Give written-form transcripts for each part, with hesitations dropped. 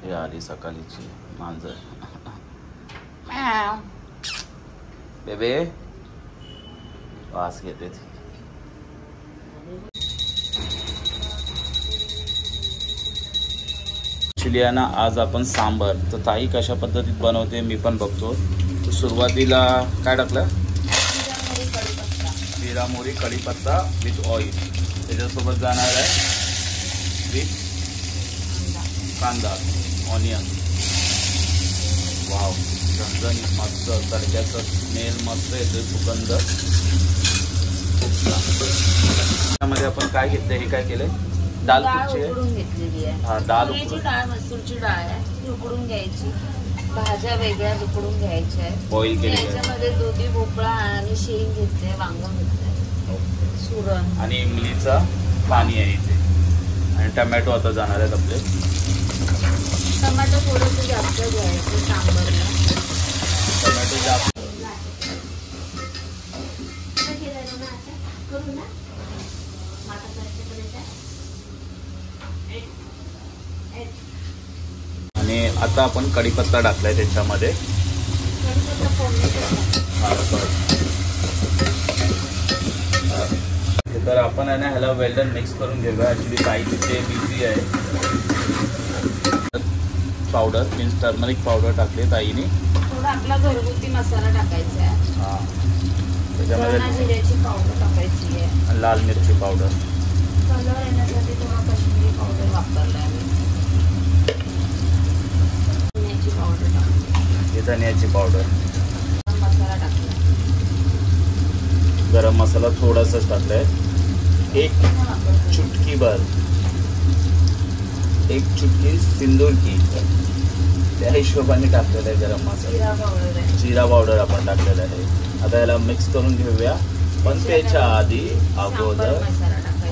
हे आली सकाळीची मांजर बेबे वास घेते ॲक्च्युली आहे ना आज आपण सांबर तर ताई कशा पद्धतीत बनवते मी पण बघतो. तर सुरुवातीला काय टाकलं जिरा मोहरी कढीपत्ता विथ ऑइल त्याच्यासोबत जाणार आहे विथ कांदा ऑनियन. वाव झणझणीत मस्त तडक्याचं स्मेल मस्त येते सुगंध खूप त्यामध्ये आपण काय घेतलं हे काय केलंय दाल उकडून घेतलेली आहे. हा दाल डाळ मसूरची डाळ आहे ती उकडून घ्यायची. भाज्या वेगळ्या उकडून घ्यायच्या आहेत बॉईल केली याच्यामध्ये दुधी भोपळा आणि शेंग घेतले वांग घेतलंय सुरण आणि इमलीचं पाणी आहे इथे आणि टमॅटो आता जाणार आहेत आपले. टमाटर थोडंसं जास्त घ्यायचं सांबरला. टमॅटो जास्त आणि आता आपण कढीपत्ता टाकलाय त्याच्यामध्ये. तर आपण आहे ना ह्याला वेल्डन मिक्स करून घेऊया. ॲक्च्युली ताई तिथे बिझी आहे. पावडर मीन्स टर्मरिक पावडर टाकली ताईने. थोडा आपला घरगुती मसाला टाकायचा आहे. हां त्याच्यामध्ये जिऱ्याची पावडर टाकायची आहे. लाल मिरची पावडर. कलर येण्यासाठी थोडा काश्मीरी पावडर वापरला आहे. धन्याची पावडर टाकली. हे धन्याची पावडर. मसाला टाकला. गरम मसाला थोडासाच टाकलाय. एक चुटकी भर एक चुटकी सिंदूर की त्या हिशोबाने टाकलेला आहे गरम मसाला. जिरा पावडर आपण टाकलेला आहे. आता याला मिक्स करून घेऊया. पण त्याच्या आधी अगोदर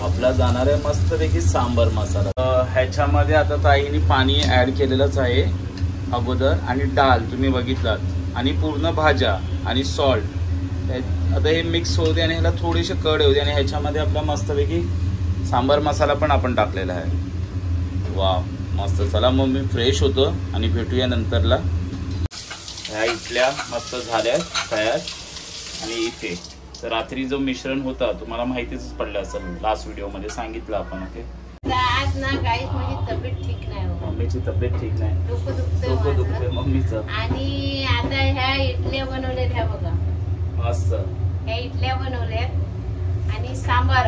आपला जाणार आहे मस्तपैकी सांबर मसाला. ह्याच्यामध्ये आता ताईने पाणी ऍड केलेलंच आहे अगोदर आणि डाळ तुम्ही बघितलात आणि पूर्ण भाज्या आणि सॉल्ट. आता हे मिक्स होऊ दे आणि ह्याला थोडीशी कड येऊ दे आणि ह्याच्यामध्ये आपला मस्तपैकी सांबर मसाला पण आपण टाकलेला आहे. वा मस्त. चला मग मी फ्रेश होतो आणि भेटूया नंतरला. ह्या इथल्या मस्त झाल्या तयार. आणि इथे तर रात्री जो मिश्रण होता तुम्हाला माहितीच पडलं असेल लास्ट व्हिडिओमध्ये सांगितलं आपण. ओके आज ना गाईस माझी तब्येत ठीक नाही. मम्मीची तब्येत ठीक नाही. डोकं दुखतंय मम्मीचं. आणि आता ह्या इडल्या बनवल्यात ह्या बघा मस्त. ह्या इडल्या बनवल्यात आणि सांबार.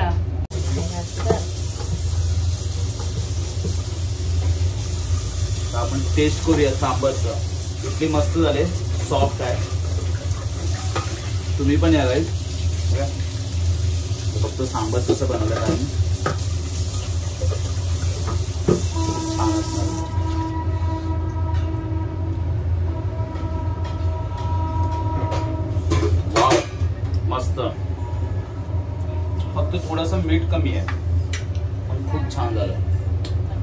आपण टेस्ट करूया सांबारचं. इतकी मस्त झाले सॉफ्ट आहे. तुम्ही पण या गाईस. फक्त सांबार कसं बनवलं आहे छान असणार. वाव मस्त. फक्त थोडस मीठ कमी आहे पण खूप छान झालं.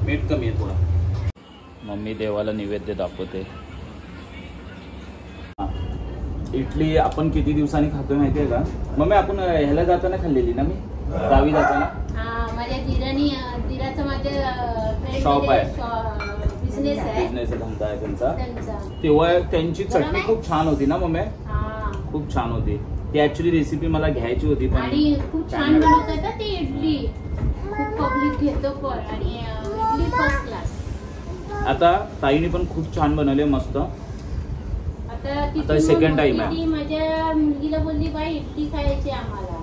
मीठ कमी आहे थोडं. मम्मी देवाला नैवेद्य दाखवते. इडली आपण किती दिवसांनी खातोय माहितीये का मम्मी? आपण ह्याला जाताना खाल्लेली ना मी गावी जाताना. माझ्या दिराचं माझ्या शॉप आहे. बिझनेस आहे धंदा आहे त्यांचा. तेव्हा त्यांची चटणी खूप छान होती ना मम्मी? खूप छान होती ती. ऍक्च्युली रेसिपी मला घ्यायची होती पण आणि खूप छान बनवतात ते इडली. खूप पब्लिक घेतो पण आणि इडली फर्स्ट क्लास. आता ताईने पण खूप छान बनवले मस्त. आता सेकंड टाइम आहे. माझ्या मुलगीला बोलली बाई इडली खायची आम्हाला.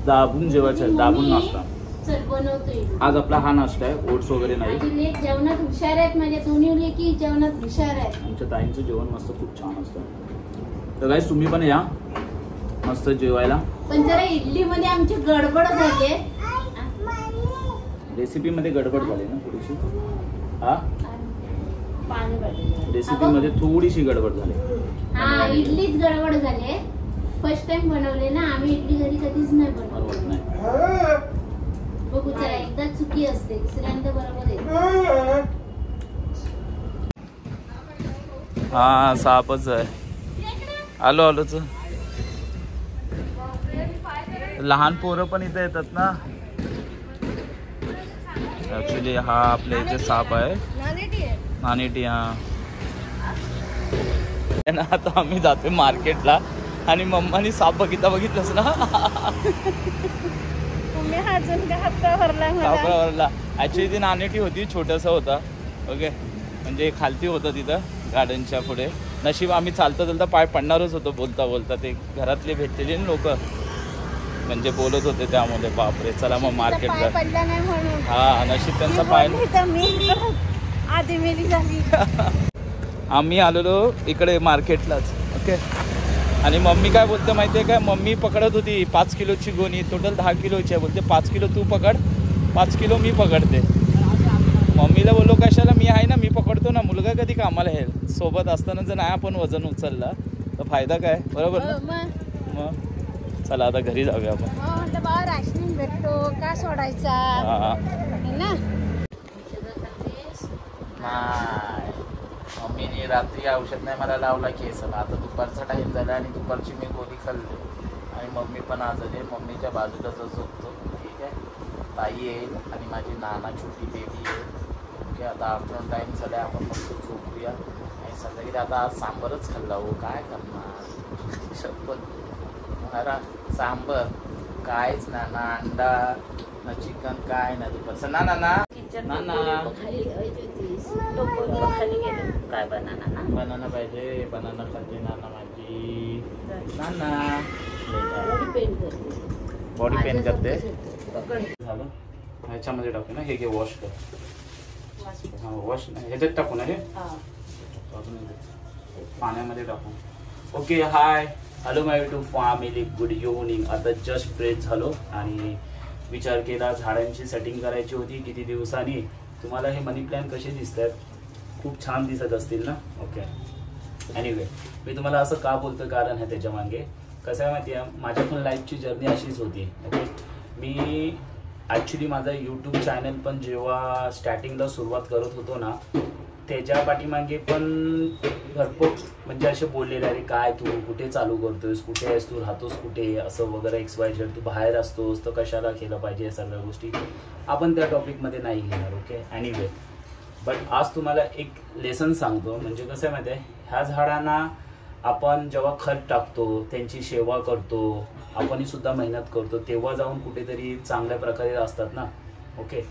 दाबून जेवायचं दाबून नाश्ता. चल बनवतोय. आज आपला हा नाश्ता आहे. ओट्स वगैरे नाही. लेक जेवणात हुशार आहेत. माझ्या दोन्ही लेकी जेवणात हुशार आहेत. आमच्या ताईंचं जेवण मस्त खूप छान असतं. तर गाईस तुम्ही पण या मस्त जेवायला. पण जरा इडली मध्ये आमची गडबड झाली. रेसिपी मध्ये गडबड झाली ना थोडीशी. हा पाणी रेसिपी मध्ये थोडीशी गडबड झाली. हा इडलीच गडबड झाली. फर्स्ट टाइम बनवले ना आम्ही इडली घरी कधीच नाही बनवत नाही. बघू चला एकदा चुकी असते दुसऱ्यांदा बरोबर येते. हा सापच आहे. आलो आलोच. लहान पोरं पण इथे येतात ना. ऍक्च्युली हा आपल्या इथे साप आहे. नाणेटी हा ना. आता आम्ही जातोय मार्केटला आणि मम्मानी साप बघितलंस ना. भरला ऍक्च्युली ती नाणेटी होती, छोटंसं होता. ओके, म्हणजे खालती होतं तिथं गार्डनच्या पुढे. नशीब आम्ही चालता पाय पडणारच होतो बोलता बोलता. ते घरातले भेटलेले लोक म्हणजे बोलत होते, त्यामुळे बापरे चला मग मार्केटला. हा नशीब त्यांचा पाय आधी मेली झाली. आम्ही आलेलो इकडे मार्केटलाच. ओके, आणि मम्मी काय बोलते माहिती आहे काय, मम्मी पकडत होती 5 किलोची गोणी, टोटल 10 किलोची आहे. बोलते 5 किलो तू पकड, 5 किलो मी पकडते. मम्मीला बोललो कशाला, मी आहे ना, मी पकडतो ना. मुलगा कधी कामाला आहे, सोबत असताना जर नाही आपण वजन उचलला तर फायदा काय, बरोबर ना. मग चला आता घरी जाऊया आपण. राशनिंग भेटतो का सोडायचा ना. नाही, मम्मीने रात्री औषध नाही मला लावला केसाला. आता दुपारचा टाईम झाला आणि दुपारची मी गोळी खाल्ली आणि मम्मी पण आजारी. मम्मीच्या बाजूला जो झोपतो, ठीक आहे. ताई येईल आणि माझी नाना छोटी बेबी येईल. ओके, आता आफ्टरनून टाईम झाला, आपण मस्त झोपूया. आणि संध्याकाळी आता आज सांबरच खाल्ला हो, काय करणार. शपथ मला सांबर कायच ना, ना अंडा ना चिकन, काय ना दुपारचं. ना ना ना काय बनाना पाहिजे, बनाना खाते नाना माझी. नाना बॉडी पेन करते. झालं, ह्याच्यामध्ये टाकू ना, हे घे वॉश कर. हा वॉश ह्याच्यात टाकू ना, हे पाण्यामध्ये टाकू. ओके, हाय हॅलो माय युट्यूब फॅमिली, गुड इव्हनिंग. आता जस्ट फ्रेश झालो आणि विचार केला झाडांची सेटिंग करायची होती किती दिवसांनी. तुम्हाला हे मनी प्लॅन कसे दिसत आहेत, खूप छान दिसत असतील ना. ओके, एनिवे मी तुम्हाला असं का बोलतो, कारण आहे त्याच्या मागे. कसं आहे माहिती आहे, माझ्या पण लाईफची जर्नी अशीच होती. ओके, मी ॲक्च्युली माझा यूट्यूब चॅनल पण जेव्हा स्टार्टिंगला सुरुवात करत होतो ना, त्याच्या पाठीमागे पण भरपूर म्हणजे असे बोललेले, अरे काय तू कुठे चालू करतोयस, कुठे आहेस तू, राहतोस कुठे, असं वगैरे XYZ, तू बाहेर असतोस तर कशाला केलं पाहिजे. या सगळ्या गोष्टी आपण त्या टॉपिकमध्ये नाही घेणार. ओके, एनिवे बट आज तुम्हाला एक लेसन सांगतो. म्हणजे कसं आहे माहिती आहे, ह्या झाडांना आपण जेव्हा खत टाकतो, त्यांची सेवा करतो, आपणही सुद्धा मेहनत करतो, तेव्हा जाऊन कुठेतरी चांगल्या प्रकारे असतात ना. ओके,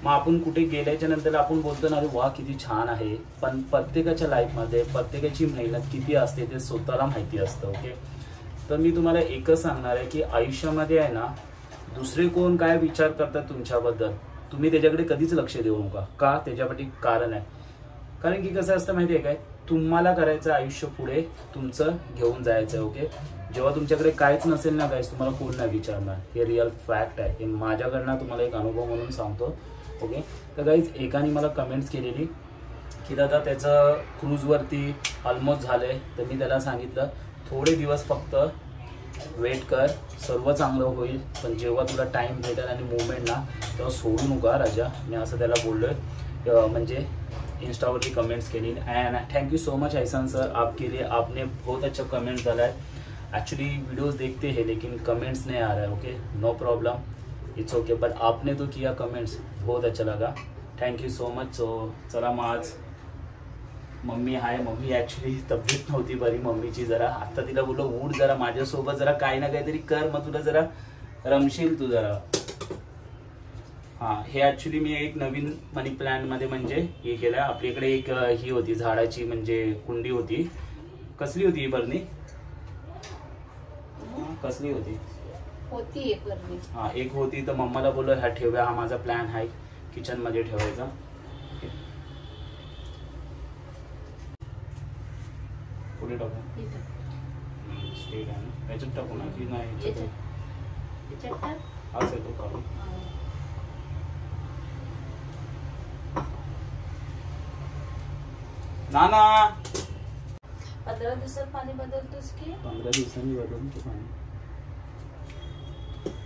मग आपण कुठे गेल्याच्या नंतर आपण बोलतो ना, अरे वा किती छान आहे. पण प्रत्येकाच्या लाईफमध्ये प्रत्येकाची मेहनत किती असते ते स्वतःला माहिती असतं. ओके, तर मी तुम्हाला एकच सांगणार आहे की आयुष्यामध्ये आहे ना, दुसरे कोण काय विचार करतात तुमच्याबद्दल, तुम्ही त्याच्याकडे कधीच लक्ष देऊ नका. का, त्याच्यापाठी कारण आहे. कारण की कसं असतं माहिती आहे काय, तुम्हाला करायचं आयुष्य पुढे तुमचं घेऊन जायचं. ओके, जेव्हा तुमच्याकडे काहीच नसेल ना गाईस, तुम्हाला कोण नाही विचारणार. हे रिअल फॅक्ट आहे, हे माझ्याकडनं तुम्हाला एक अनुभव म्हणून सांगतो. ओके, तर गाईज एकाने मला कमेंट्स केलेली की दादा त्याचं क्रूजवरती ऑलमोस्ट झालंय. तर मी त्याला सांगितलं थोडे दिवस फक्त वेट कर, सर्व चांगलं होईल. पण जेव्हा तुला टाइम भेटेल आणि मुवमेंट ना, तेव्हा सोडू नका राजा. मी असं त्याला बोललोय. म्हणजे इंस्टावरती कमेंट्स केली. And thank you so much ऐसान सर, आपके लिए आपने बहुत अच्छा कमेंट डाला है. एक्चुअली वीडियोस देखते हैं लेकिन कमेंट्स नहीं आ रहा है. Okay, no problem, it's okay, but आपने तो किया कमेंट्स, बहुत अच्छा लगा. Thank you so much. So चला मग आज मम्मी आहे. मम्मी ॲक्च्युली तब्येत नव्हती बरी मम्मीची जरा. आता तिला बोललो उठ जरा माझ्यासोबत, जरा काही ना काहीतरी कर, मग तुला जरा रमशील तू जरा. हां, हे ॲक्च्युली मी एक नवीन मनी प्लॅनमध्ये म्हणजे हे केलं. आपल्याकडे एक ही होती झाडाची म्हणजे कुंडी होती. कसली होती ही बरणी, कसली होती हां एक होती. तर मम्माला बोललो ह्या ठेवूया, हा माझा प्लॅन आहे किचनमध्ये ठेवायचा. पुढे टाकू स्टेट आहे ना, याच्यात टाकू ना की नाही, असं येतो काढून. नाना 15 दिवसात पाणी बदलतोस की 15 दिवसांनी बदलतो पाणी.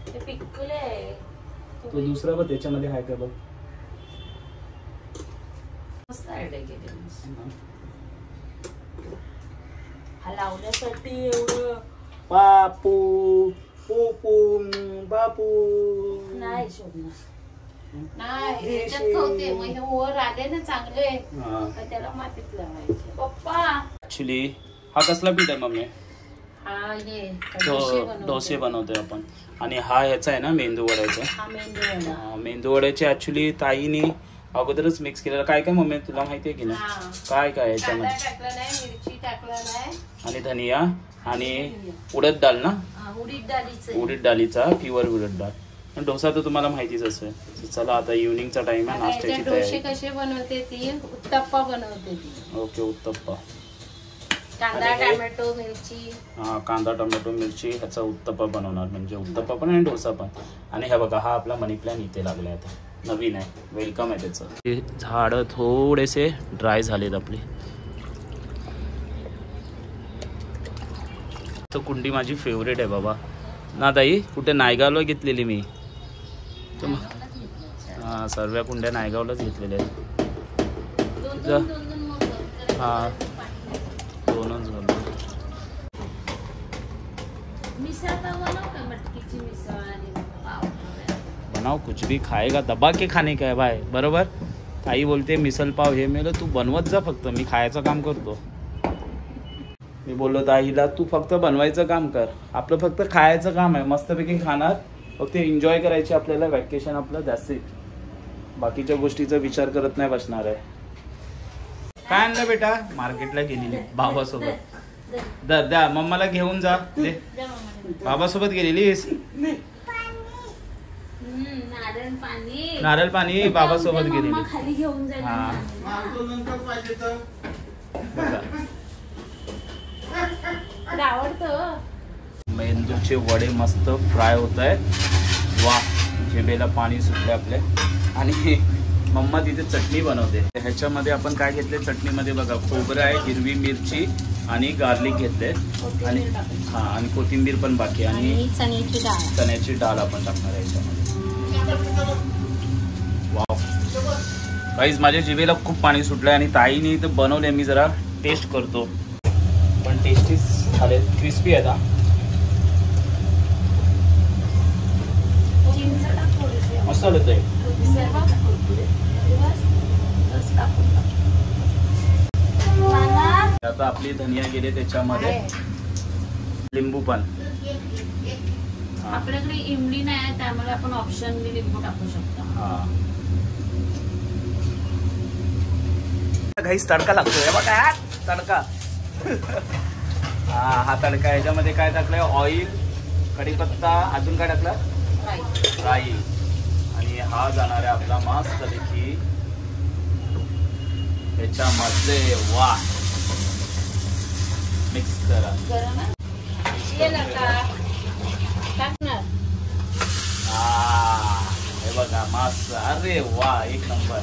ते पिकले आहे तो दुसरा बघ त्याच्यामध्ये आहे का बघ. मस्त आयडिया केली. हा लावण्यासाठी एवढं बापू पोपू बापू नाही शोधणार. नाही ह्याच्यात खवते मग हे वर आले ना चांगले तर त्याला मातीत लावायचे पप्पा. ऍक्च्युली हा कसला पीठ आहे मम्मी? हा हे डोसे बनवतोय आपण. आणि हा ह्याचा आहे ना मेंदू वड्याचा. हा मेंदू वडा. मेंदू वड्याचे ऍक्च्युली ताईने अगोदरच मिक्स केलेलं. काय काय मम्मी तुला माहितीये की नाही काय काय याच्यामध्ये? कांदा टाकलेला आहे, मिरची टाकलेला आहे आणि धनिया आणि उडद डाळ ना, उडीद डाळीचा प्युअर उडद डाळ. पण डोसा तर तुम्हाला माहितीच असेल. चला आता इव्हनिंगचा टाइम आहे, नाश्त्याची डोसे कसे बनवते ती? उत्तप्पा बनवते ती. ओके उत्तप्पा. कांदा टोमॅटो मिरची. हा कांदा टोमॅटो मिरची ह्याचा उत्तप्पा बनवणार. म्हणजे उत्तप्पा पण आणि डोसा पण. आणि हे बघा हा आपला मनी प्लॅन इथे लागला आता, नवीन आहे, वेलकम आहे त्याचं. हे झाड थोडेसे ड्राय झालेत आपले. तर कुंडी माझी फेवरेट आहे बाबा ना ताई. कुठे नायगावला घेतलेली मी. हा सर्व कुंड्या नायगावलाच घेतलेल्या आहेत. हा दोनच बनाव कुछ भी खाएगा दबा के खाने का है भाई. बरोबर ताई बोलते मिसल पाव हे मेलं तू बनवत जा, फक्त मी खायचं काम करतो. मी बोललो ताईला तू फक्त बनवायचं काम कर, आपलं फक्त खायचं काम आहे. मस्तपैकी खाणार, फक्त एन्जॉय करायची आपल्याला. वॅकेशन आपलं जास्त, बाकीच्या गोष्टीचा विचार करत नाही बसणार आहे. काय आणलं बेटा? मार्केटला गेलेली बाबासोबत. द्या मम्माला घेऊन जा. दे बाबासोबत गेलेलीस. नारळ पाणी बाबासोबत गेलेली. खाली घेऊन हा आवडतं. मेंदूचे वडे मस्त फ्राय होत आहेत. वा जिभेला पाणी सुटले आपले. आणि मम्मा तिथे चटणी बनवते. ह्याच्यामध्ये आपण काय घेतले चटणीमध्ये बघा, खोबरं आहे, हिरवी मिरची आणि गार्लिक घेतले आणि हा आणि कोथिंबीर पण बाकी आणि चण्याची डाळ आपण टाकणार आहे ह्याच्यामध्ये. वाव गाईज माझ्या जिभेला खूप पाणी सुटलंय. आणि ताईने इथं बनवले, मी जरा टेस्ट करतो. पण टेस्टी झाले, क्रिस्पी आहेत. मस्त आलं ते. आता आपली धनिया गेले त्याच्यामध्ये, लिंबू पण. आपल्याकडे इमली नाही त्यामुळे आपण ऑप्शन लिंबू टाकू शकतो. हा घाईस तडका लागतोय बघा, तडका. हा तडका. ह्याच्यामध्ये काय टाकलंय? ऑइल, कढीपत्ता, अजून काय टाकलं? राई. आणि हा जाणार आहे आपला मस्त पैकी ह्याच्यामध्ये. वा मिक्स करा. हे बघा मस्त. अरे वा एक नंबर.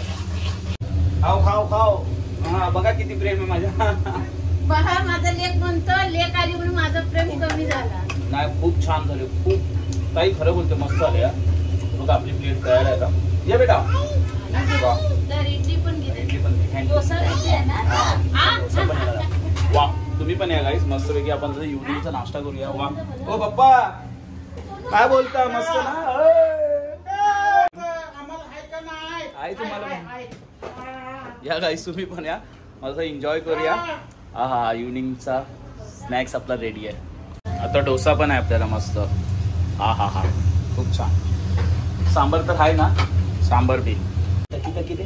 खाऊ खाऊ खाऊ. हा बघा किती प्रेम आहे माझ्या. बघा माझा लेक म्हणतो, लेक आली म्हणून माझं प्रेम कमी झाला नाही. खूप छान झाले, खूप. ताई खरं बोलते मस्त आले. बघा आपली प्लेट तयार आहे का? ये बेटा. तर इडली पण घे. इडली पण वा. तुम्ही पण या गाईस, मस्त पैकी आपण इव्हनिंगचा नाश्ता करूया. वा ओ पप्पा काय बोलता? मस्त ना आहे तुम्हाला. या गाईस तुम्ही पण या, मस्त एन्जॉय करूया. हा इव्हनिंगचा स्नॅक्स आपला रेडी आहे. आता डोसा पण आहे आपल्याला मस्त. हा खूप छान. सांबर तर आहे ना? सांबर बी टकी दे.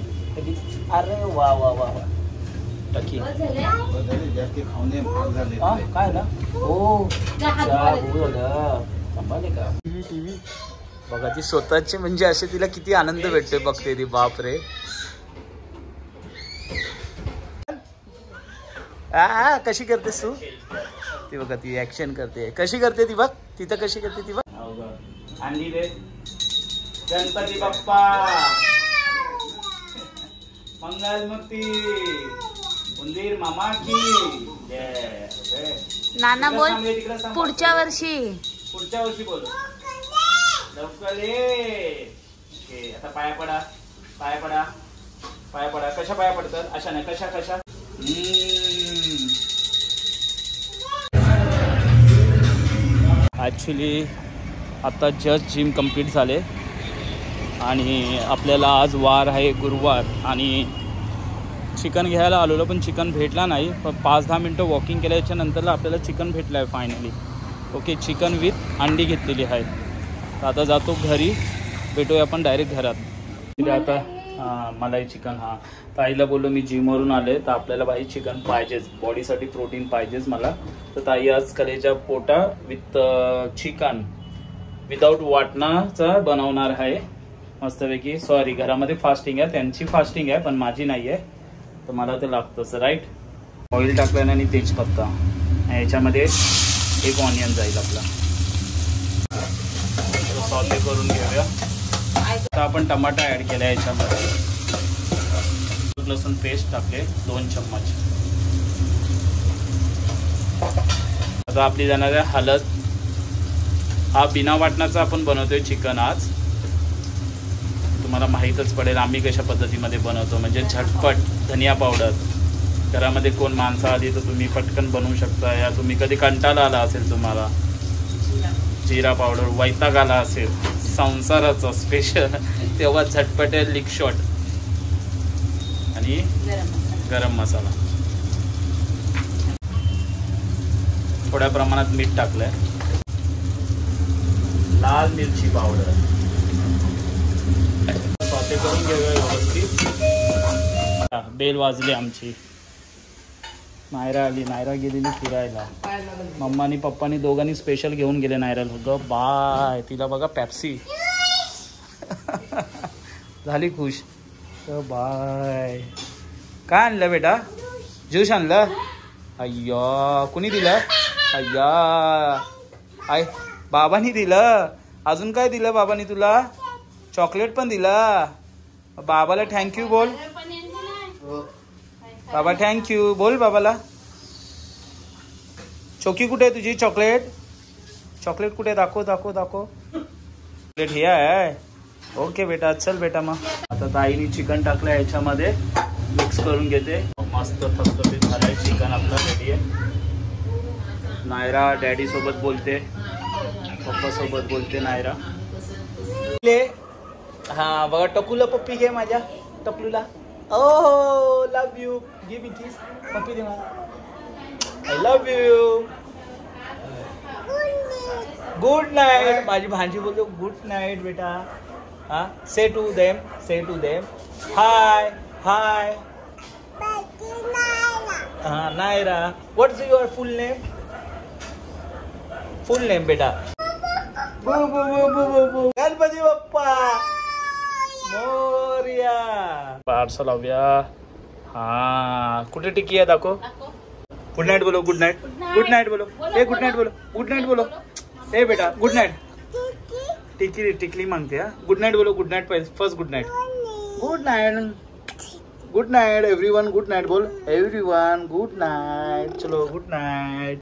अरे वा वा वा वा टकी. काय ना? हो बघा ती स्वतःची म्हणजे असे तिला किती आनंद भेटतोय बघते ती. बाप रे. कशी करतेस तू? ती बघा ती ऍक्शन करते. कशी करते ती बघ, तिथं कशी करते ती बघ. आणली रे गणपती बाप्पा मंगलमूर्ती उंदीर मामा की जय. नाना बोल पुढच्या वर्षी बोल लवकर ये. आता पाया पडा. कशा पाया पडतात? अशा नाही. कशा ॲक्च्युली आता जस्ट जिम कंप्लीट झाले आणि आपल्याला आज वार आहे गुरुवार आणि चिकन घ्यायला आलेलो पण चिकन भेटला नाही. पण 5-10 मिनटं वॉकिंग केल्याच्या नंतरला आपल्याला चिकन भेटलं आहे फायनली. ओके, चिकन विथ अंडी घेतलेली आहे. तर आता जातो घरी, भेटूया आपण डायरेक्ट घरात. तिथे आता मलाई चिकन. हां, तर आईला बोललो मी जिमवरून आले तर आपल्याला भाई चिकन पाहिजेच, बॉडीसाठी प्रोटीन पाहिजेच मला. तर ताई आज कलेच्या पोटा विथ चिकन विदाऊट वाटणाचा बनवणार आहे मस्तपैकी. सॉरी, घरामध्ये फास्टिंग आहे, त्यांची फास्टिंग आहे पण माझी नाही आहे, तर मला ते लागतंच राईट. ऑइल टाकल्याने आणि तेजपत्ता, याच्यामध्ये एक ऑनियन जाईल आपला. सॉते करून घेऊया. आता आपण टमाटा ॲड केला याच्यामध्ये. लसूण पेस्ट टाकले 2 चम्मच. आता आपली जाणार आहे हळद. हा बिना वाटणाचा आपण बनवतोय चिकन आज. तुम्हाला माहीतच पडेल आम्ही कशा पद्धतीमध्ये बनवतो, म्हणजे झटपट. धनिया पावडर, घरामध्ये कोण माणसं आली तर तुम्ही पटकन बनवू शकता, या तुम्ही कधी कंटाळा आला असेल तुम्हाला, जिरा पावडर वैताग आला असेल संसाराचं स्पेशल, तेव्हा झटपट लिक शॉट आणि गरम मसाला. थोड्या प्रमाणात मीठ टाकलंय. लाल मिरची पावडर सॉते करून घेऊया व्यवस्थित. बेल वाजली आमची. नायरा आली. नायरा गेलेली फिरायला. मम्मा आणि पप्पानी दोघांनी स्पेशल घेऊन गेले नायराला. ग बाय, तिला बघा पेप्सी. झाली खुश. बाय. काय आणलं बेटा? ज्यूस आणलं. अय्या, कुणी दिलं? अय्या, आय बाबांनी दिलं. अजून काय दिलं बाबांनी तुला? चॉकलेट पण दिला. बाबाला थँक्यू बोल. बाबा थँक्यू बोल बाबाला. चोकी कुठे आहे तुझी? चॉकलेट चॉकलेट कुठे? दाखव दाखव दाखव. चॉकलेट हे आहे. ओके बेटा, चल बेटा. मग आता ताईने चिकन टाकलं याच्यामध्ये, मिक्स करून घेते. मस्त थपथपीत झालाय चिकन आपला, रेडी आहे. नायरा डॅडी सोबत बोलते, पप्पा सोबत बोलते नायरा. हा बघा, टकूला पप्पी घे माझ्या टकलूला. Oh, love you. Give me kiss. पप्पी दे मला. I love you. Good night. माझी भांजी बोलतो गुड नाईट बेटा. हा, say to them. Say to them. Hi. Hi. हाँ, Naira. What's your full name? Full name बेटा. बू बू बू बू बू बू. गणपती बाप्पा मोरया. पार्सल लावूया. हा, कुठे टिकी आहे दाखव. गुड नाईट बोलो. Good night. गुड नाईट बोलो. ए गुड नाईट बोलो. गुड नाईट बोलो. ए बेटा गुड नाईट. टिकली टिकली मागते. हा, गुड नाईट बोलो. गुड नाईट पाहिजे first. Good night. Good night. Good night everyone. Good night बोल. Everyone good night. चलो गुड नाईट.